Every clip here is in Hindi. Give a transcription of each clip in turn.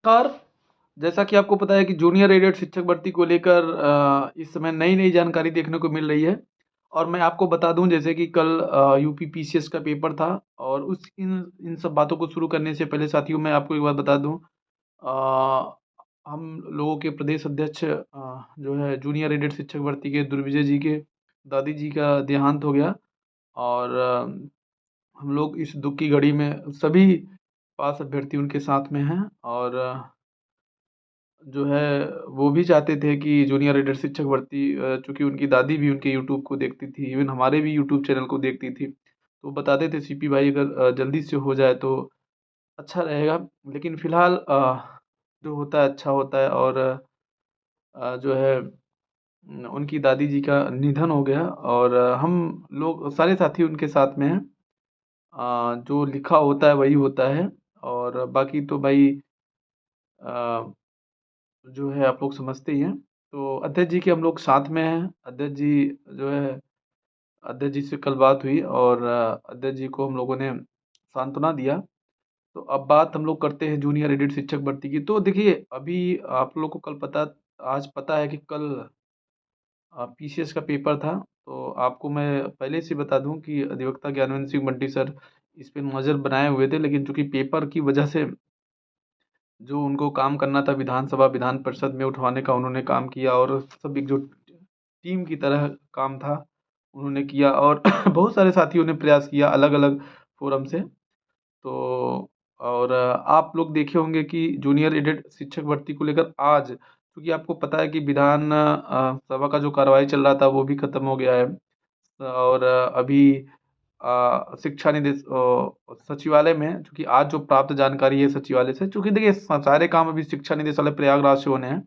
कार जैसा कि आपको पता है कि जूनियर एडेड शिक्षक भर्ती को लेकर इस समय नई नई जानकारी देखने को मिल रही है। और मैं आपको बता दूं जैसे कि कल यूपी पीसीएस का पेपर था। और उस इन इन सब बातों को शुरू करने से पहले साथियों मैं आपको एक बात बता दूं। अ, हम लोगों के प्रदेश अध्यक्ष जो है जूनियर एडेड शिक्षक भर्ती के दुर्विजय जी के दादी जी का देहांत हो गया। और हम लोग इस दुख की घड़ी में सभी पास अभ्यर्थी उनके साथ में हैं। और जो है वो भी चाहते थे कि जूनियर एडेड शिक्षक भर्ती चूंकि उनकी दादी भी उनके यूट्यूब को देखती थी, इवन हमारे भी यूट्यूब चैनल को देखती थी, तो बताते थे सीपी भाई अगर जल्दी से हो जाए तो अच्छा रहेगा। लेकिन फिलहाल जो होता है अच्छा होता है। और जो है उनकी दादी जी का निधन हो गया। और हम लोग सारे साथी उनके साथ में हैं। जो लिखा होता है वही होता है। और बाकी तो भाई अ, जो है आप लोग समझते ही हैं। तो अध्यक्ष जी के हम लोग साथ में हैं। अध्यक्ष जी जो है अध्यक्ष जी से कल बात हुई और अध्यक्ष जी को हम लोगों ने सांत्वना दिया। तो अब बात हम लोग करते हैं जूनियर एडिड शिक्षक भर्ती की। तो देखिए अभी आप लोग को कल पता आज पता है कि कल पीसीएस का पेपर था। तो आपको मैं पहले से बता दूं कि अधिवक्ता ज्ञानवेंद्र सिंह बंटी सर इस पे नज़र बनाए हुए थे, लेकिन चूंकि पेपर की वजह से जो उनको काम करना था विधानसभा विधान परिषद में उठवाने का उन्होंने काम किया। और सब एक जो टीम की तरह काम था उन्होंने किया। और बहुत सारे साथियों ने प्रयास किया अलग अलग फोरम से। तो और आप लोग देखे होंगे कि जूनियर एडेड शिक्षक भर्ती को लेकर आज क्योंकि आपको पता है कि विधान सभा का जो कार्रवाई चल रहा था वो भी खत्म हो गया है। और अभी शिक्षा निदेश सचिवालय में चूंकि आज जो प्राप्त जानकारी है सचिवालय से, चूंकि देखिए सारे काम अभी शिक्षा निदेशालय प्रयागराज से होने हैं।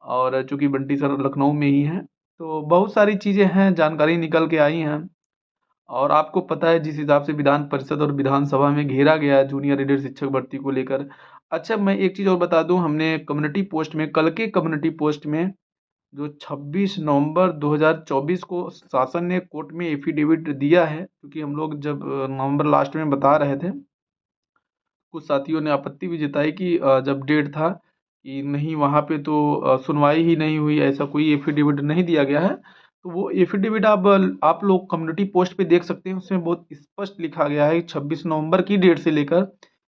और चूंकि बंटी सर लखनऊ में ही हैं, तो बहुत सारी चीज़ें हैं जानकारी निकल के आई हैं। और आपको पता है जिस हिसाब से विधान परिषद और विधानसभा में घेरा गया है जूनियर एडेड शिक्षक भर्ती को लेकर। अच्छा मैं एक चीज़ और बता दूं, हमने कम्युनिटी पोस्ट में कल के कम्युनिटी पोस्ट में जो 26 नवंबर 2024 को शासन ने कोर्ट में एफिडेविट दिया है, क्योंकि हम लोग जब नवंबर लास्ट में बता रहे थे कुछ साथियों ने आपत्ति भी जताई कि जब डेट था कि नहीं वहाँ पे तो सुनवाई ही नहीं हुई, ऐसा कोई एफिडेविट नहीं दिया गया है। तो वो एफिडेविट आप लोग कम्युनिटी पोस्ट पे देख सकते हैं। उसमें बहुत स्पष्ट लिखा गया है 26 नवंबर की डेट से लेकर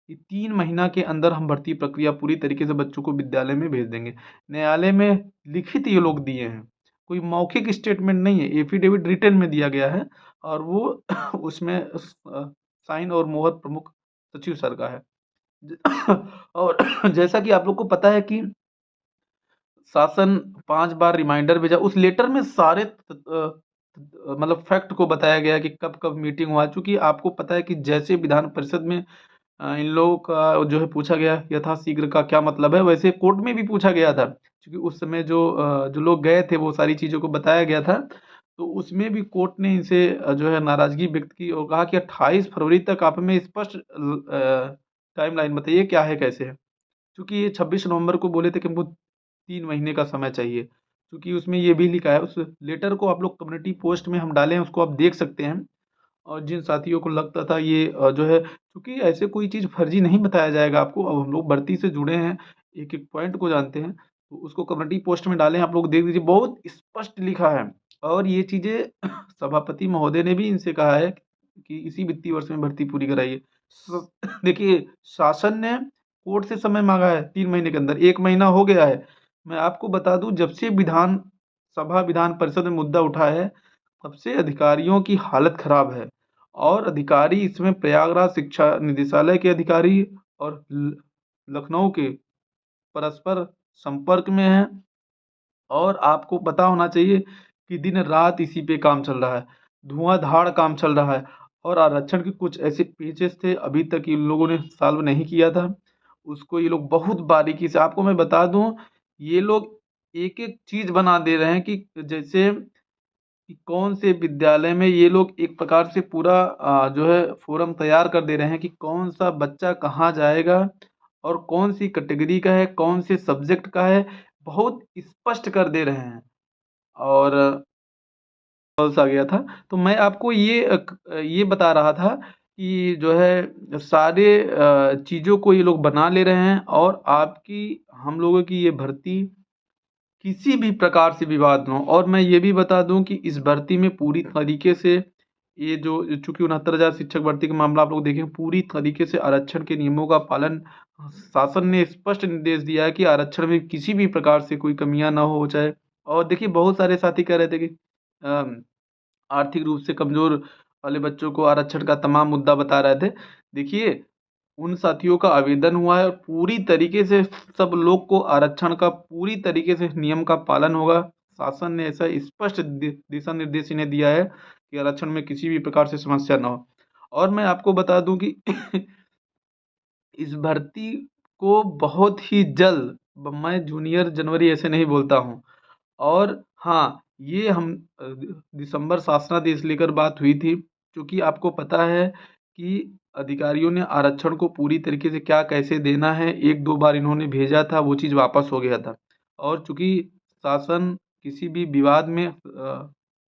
कि 3 महीना के अंदर हम भर्ती प्रक्रिया पूरी तरीके से बच्चों को विद्यालय में भेज देंगे। न्यायालय में लिखित ये लोग दिए हैं, कोई मौखिक स्टेटमेंट नहीं है, एफिडेविट रिटन में दिया गया है। और वो उसमें साइन और मोहर प्रमुख सचिव सर का है। और जैसा कि आप लोग को पता है कि शासन 5 बार रिमाइंडर भेजा, उस लेटर में सारे मतलब फैक्ट को बताया गया कि कब कब मीटिंग हुआ। चूंकि आपको पता है कि जैसे विधान परिषद में इन लोगों का जो है पूछा गया यथाशीघ्र का क्या मतलब है, वैसे कोर्ट में भी पूछा गया था। क्योंकि उस समय जो लोग गए थे वो सारी चीज़ों को बताया गया था। तो उसमें भी कोर्ट ने इनसे जो है नाराजगी व्यक्त की और कहा कि 28 फरवरी तक आप हमें स्पष्ट टाइमलाइन बताइए क्या है कैसे है। क्योंकि ये 26 नवंबर को बोले थे कि हमको 3 महीने का समय चाहिए। क्योंकि उसमें ये भी लिखा है, उस लेटर को आप लोग कम्युनिटी पोस्ट में हम डाले हैं उसको आप देख सकते हैं। और जिन साथियों को लगता था ये जो है क्योंकि ऐसे कोई चीज़ फर्जी नहीं बताया जाएगा आपको। अब हम लोग भर्ती से जुड़े हैं, एक एक पॉइंट को जानते हैं, तो उसको कम्युनिटी पोस्ट में डालें आप लोग देख लीजिए, बहुत स्पष्ट लिखा है। और ये चीज़ें सभापति महोदय ने भी इनसे कहा है कि इसी वित्तीय वर्ष में भर्ती पूरी कराइए। देखिए शासन ने कोर्ट से समय मांगा है 3 महीने के अंदर, 1 महीना हो गया है। मैं आपको बता दूं जब से विधान सभा विधान परिषद में मुद्दा उठा है तब से अधिकारियों की हालत खराब है। और अधिकारी इसमें प्रयागराज शिक्षा निदेशालय के अधिकारी और लखनऊ के परस्पर संपर्क में हैं। और आपको पता होना चाहिए कि दिन रात इसी पे काम चल रहा है, धुआंधार काम चल रहा है। और आरक्षण के कुछ ऐसे पेजेस थे अभी तक इन लोगों ने सॉल्व नहीं किया था, उसको ये लोग बहुत बारीकी से आपको मैं बता दूं। ये लोग एक एक चीज बना दे रहे हैं कि जैसे कि कौन से विद्यालय में ये लोग एक प्रकार से पूरा जो है फोरम तैयार कर दे रहे हैं कि कौन सा बच्चा कहाँ जाएगा और कौन सी कैटेगरी का है कौन से सब्जेक्ट का है, बहुत स्पष्ट कर दे रहे हैं। और आ गया था। तो मैं आपको ये बता रहा था कि जो है सारे चीज़ों को ये लोग बना ले रहे हैं और आपकी हम लोगों की ये भर्ती किसी भी प्रकार से विवाद ना हो। और मैं ये भी बता दूँ कि इस भर्ती में पूरी तरीके से ये जो चूँकि 69,000 शिक्षक भर्ती का मामला आप लोग देखें, पूरी तरीके से आरक्षण के नियमों का पालन शासन ने स्पष्ट निर्देश दिया है कि आरक्षण में किसी भी प्रकार से कोई कमियाँ ना हो चाहे। और देखिए बहुत सारे साथी कह रहे थे कि आर्थिक रूप से कमज़ोर वाले बच्चों को आरक्षण का तमाम मुद्दा बता रहे थे। देखिए, उन साथियों का आवेदन हुआ है और पूरी तरीके से सब लोग को आरक्षण का पूरी तरीके से नियम का पालन होगा। शासन ने ऐसा स्पष्ट दिशा निर्देश इन्हें दिया है कि आरक्षण में किसी भी प्रकार से समस्या ना हो। और मैं आपको बता दूँ कि इस भर्ती को बहुत ही जल्द मैं जूनियर जनवरी ऐसे नहीं बोलता हूँ। और हाँ, ये हम दिसंबर शासनादेश लेकर बात हुई थी, क्योंकि आपको पता है कि अधिकारियों ने आरक्षण को पूरी तरीके से क्या कैसे देना है, 1-2 बार इन्होंने भेजा था, वो चीज़ वापस हो गया था। और चूँकि शासन किसी भी विवाद में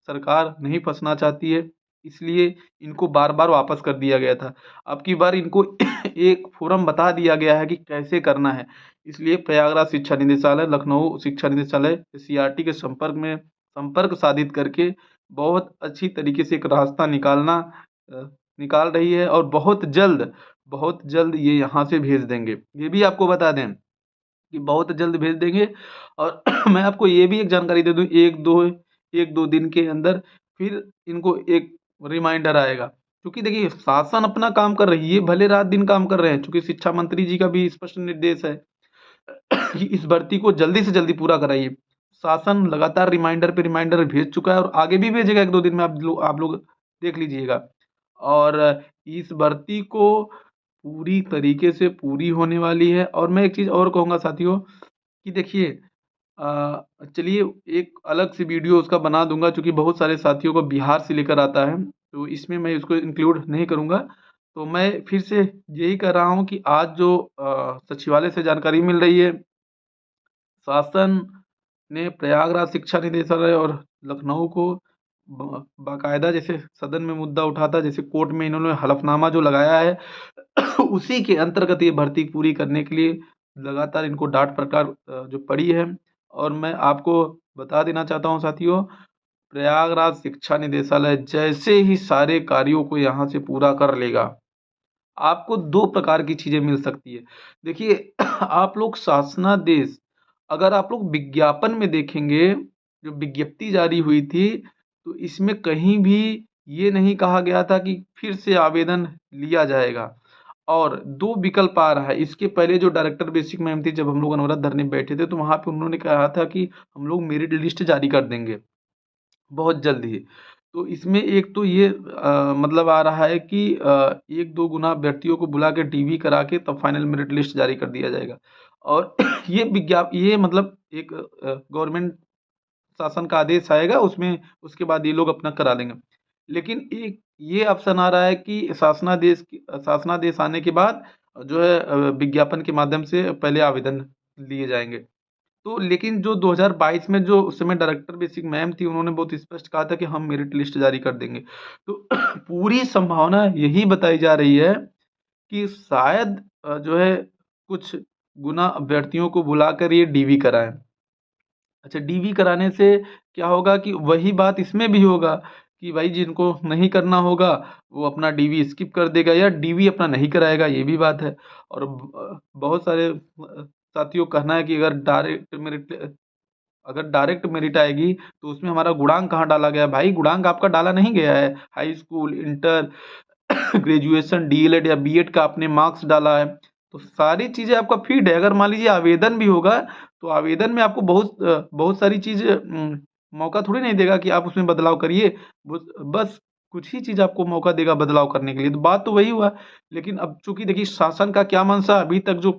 सरकार नहीं फँसना चाहती है, इसलिए इनको बार-बार वापस कर दिया गया था। अब की बार इनको एक फ़ोरम बता दिया गया है कि कैसे करना है। इसलिए प्रयागराज शिक्षा निदेशालय, लखनऊ शिक्षा निदेशालय सीआरटी के संपर्क साधित करके बहुत अच्छी तरीके से एक रास्ता अ, निकाल रही है और बहुत जल्द ये यहाँ से भेज देंगे। ये भी आपको बता दें कि बहुत जल्द भेज देंगे। और मैं आपको ये भी एक जानकारी दे दूँ, 1-2 दिन के अंदर फिर इनको एक रिमाइंडर आएगा। क्योंकि देखिए शासन अपना काम कर रही है, भले रात-दिन काम कर रहे हैं, चूँकि शिक्षा मंत्री जी का भी स्पष्ट निर्देश है कि इस भर्ती को जल्दी से जल्दी पूरा कराइए। शासन लगातार रिमाइंडर पे रिमाइंडर भेज चुका है और आगे भी भेजेगा 1-2 दिन में, आप लोग देख लीजिएगा। और इस भर्ती को पूरी तरीके से पूरी होने वाली है। और मैं एक चीज़ और कहूँगा साथियों कि देखिए चलिए एक अलग से वीडियो उसका बना दूँगा, चूँकि बहुत सारे साथियों को बिहार से लेकर आता है, तो इसमें मैं उसको इंक्लूड नहीं करूँगा। तो मैं फिर से यही कह रहा हूँ कि आज जो सचिवालय से जानकारी मिल रही है, शासन ने प्रयागराज शिक्षा निदेशालय और लखनऊ को बाकायदा जैसे सदन में मुद्दा उठा था, जैसे कोर्ट में इन्होंने हलफनामा जो लगाया है उसी के अंतर्गत ये भर्ती पूरी करने के लिए लगातार इनको डांट फटकार जो पड़ी है। और मैं आपको बता देना चाहता हूँ साथियों, प्रयागराज शिक्षा निदेशालय जैसे ही सारे कार्यों को यहाँ से पूरा कर लेगा, आपको 2 प्रकार की चीज़ें मिल सकती है। देखिए आप लोग शासनादेश अगर आप लोग विज्ञापन में देखेंगे, जो विज्ञप्ति जारी हुई थी, तो इसमें कहीं भी ये नहीं कहा गया था कि फिर से आवेदन लिया जाएगा। और 2 विकल्प आ रहा है, इसके पहले जो डायरेक्टर बेसिक मैम थी, जब हम लोग अनवरत धरने पे बैठे थे, तो वहाँ पे उन्होंने कहा था कि हम लोग मेरिट लिस्ट जारी कर देंगे। बहुत जल्द ही। तो इसमें एक तो ये मतलब आ रहा है कि 1-2 गुना अभ्यर्थियों को बुला के डीवी करा के तब फाइनल मेरिट लिस्ट जारी कर दिया जाएगा। और ये मतलब एक गवर्नमेंट शासन का आदेश आएगा, उसमें उसके बाद ये लोग अपना करा लेंगे। लेकिन एक ये ऑप्शन आ रहा है कि शासनादेश आने के बाद जो है विज्ञापन के माध्यम से पहले आवेदन लिए जाएँगे। तो लेकिन जो 2022 में जो उस समय डायरेक्टर बेसिक मैम थी, उन्होंने बहुत स्पष्ट कहा था कि हम मेरिट लिस्ट जारी कर देंगे। तो पूरी संभावना यही बताई जा रही है कि शायद जो है कुछ गुना अभ्यर्थियों को बुलाकर ये डीवी कराएँ। अच्छा, डीवी कराने से क्या होगा कि वही बात इसमें भी होगा कि भाई जिनको नहीं करना होगा, वो अपना डीवी स्किप कर देगा या डीवी अपना नहीं कराएगा, ये भी बात है। और बहुत सारे साथियों का कहना है कि अगर डायरेक्ट मेरिट आएगी तो उसमें हमारा गुणांक कहाँ डाला गया है? भाई गुणांक आपका डाला नहीं गया है। High school, inter, graduation, DElEd या बीएड का आपने मार्क्स डाला है। तो सारी चीज़ें आपका फिट है। अगर मान लीजिए आवेदन भी होगा, तो आवेदन में आपको बहुत सारी चीज़ मौका थोड़ी नहीं देगा कि आप उसमें बदलाव करिए। बस कुछ ही चीज़ आपको मौका देगा बदलाव करने के लिए। तो बात तो वही हुआ। लेकिन अब चूँकि देखिए शासन का क्या मंशा अभी तक जो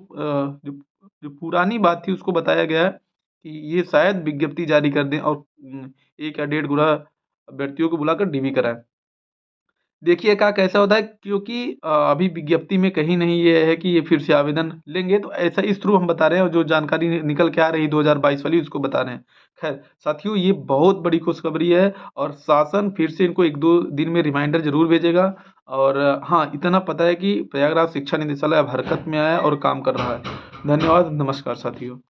पुरानी बात थी उसको बताया गया है कि ये शायद विज्ञप्ति जारी कर दें और 1 या डेढ़ गुना अभ्यर्थियों को बुलाकर डीवी कराएँ। देखिए क्या कैसा होता है, क्योंकि अभी विज्ञप्ति में कहीं नहीं ये है कि ये फिर से आवेदन लेंगे, तो ऐसा इस थ्रू हम बता रहे हैं और जो जानकारी निकल के आ रही 2022 वाली उसको बता रहे हैं। खैर साथियों, ये बहुत बड़ी खुशखबरी है और शासन फिर से इनको 1-2 दिन में रिमाइंडर ज़रूर भेजेगा। और हाँ, इतना पता है कि प्रयागराज शिक्षा निदेशालय अब हरकत में आया है और काम कर रहा है। धन्यवाद, नमस्कार साथियों।